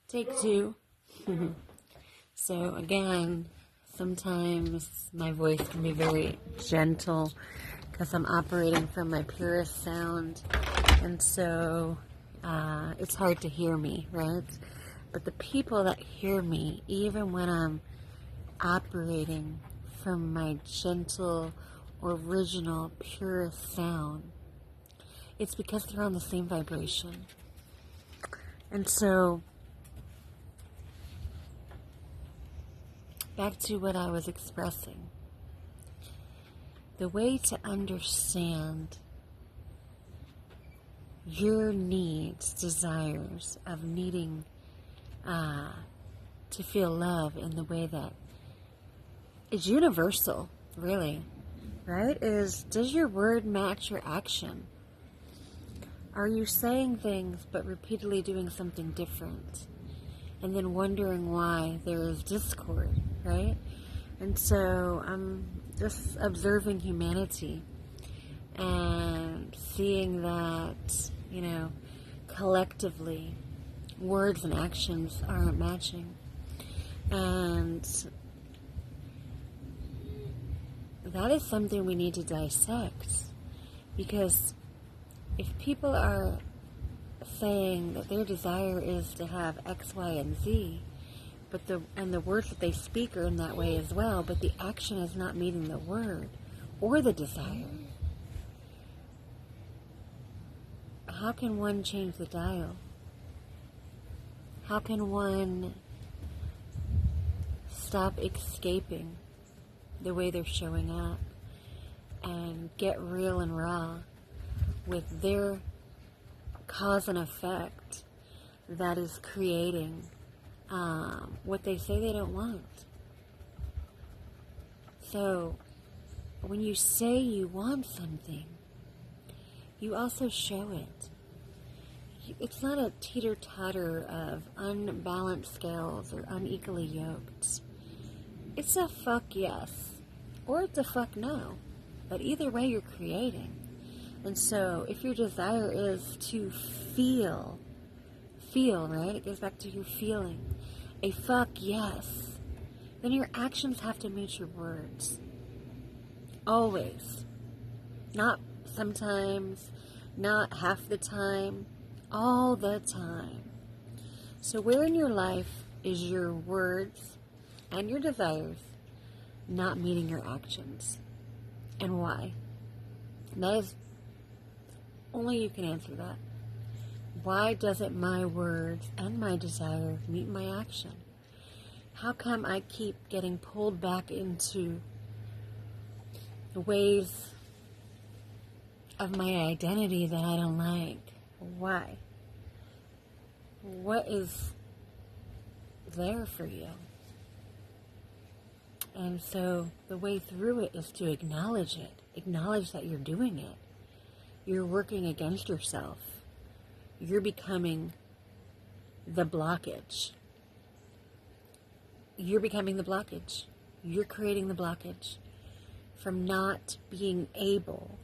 Take two. So again, sometimes my voice can be very gentle because I'm operating from my purest sound, and so it's hard to hear me, right? But the people that hear me, even when I'm operating from my gentle, original, purest sound, it's because they're on the same vibration. And so, back to what I was expressing. The way to understand your needs, desires of needing to feel love in the way that is universal, really, right? Does your word match your action? Are you saying things but repeatedly doing something different? And then wondering why there is discord, right? And so I'm just observing humanity and seeing that, collectively, words and actions aren't matching. And that is something we need to dissect, because if people are saying that their desire is to have X, Y, and Z, but the words that they speak are in that way as well, but the action is not meeting the word or the desire, how can one change the dial? How can one stop escaping the way they're showing up and get real and raw with their cause and effect that is creating what they say they don't want? So when you say you want something, you also show it. It's not a teeter-totter of unbalanced scales or unequally yoked. It's a fuck yes, or it's a fuck no. But either way, you're creating. And so if your desire is to feel, right? It goes back to your feeling. A fuck yes. Then your actions have to match your words. Always. Not sometimes, not half the time, all the time. So where in your life is your words and your desires not meeting your actions? And why? That is, only you can answer that. Why doesn't my words and my desire meet my action? How come I keep getting pulled back into the ways of my identity that I don't like? Why? What is there for you? And so the way through it is to acknowledge it. Acknowledge that you're doing it. You're working against yourself. You're becoming the blockage. You're becoming the blockage. You're creating the blockage from not being able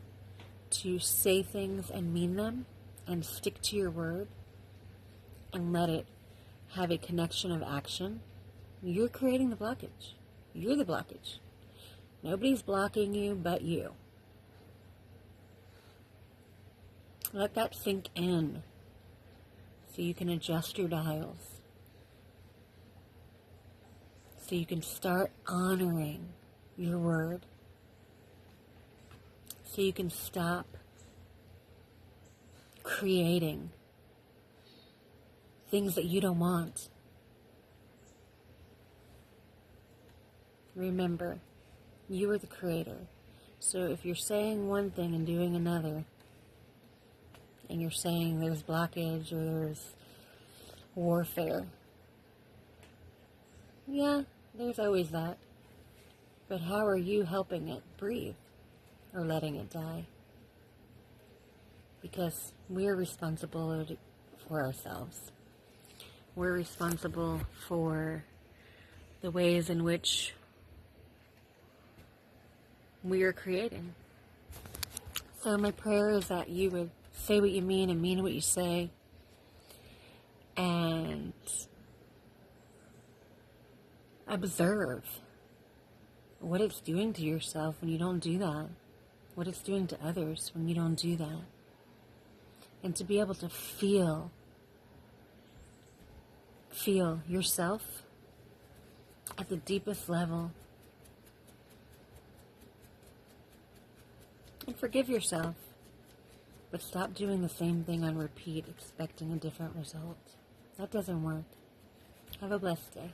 to say things and mean them and stick to your word and let it have a connection of action. You're creating the blockage. You're the blockage. Nobody's blocking you but you. Let that sink in so you can adjust your dials. So you can start honoring your word. So you can stop creating things that you don't want. Remember, you are the creator. So if you're saying one thing and doing another, and you're saying there's blockage or there's warfare, yeah, there's always that. But how are you helping it breathe or letting it die? Because we're responsible for ourselves. We're responsible for the ways in which we are creating. So my prayer is that you would say what you mean and mean what you say, and observe what it's doing to yourself when you don't do that, what it's doing to others when you don't do that, and to be able to feel yourself at the deepest level, and forgive yourself, but stop doing the same thing on repeat, expecting a different result. That doesn't work. Have a blessed day.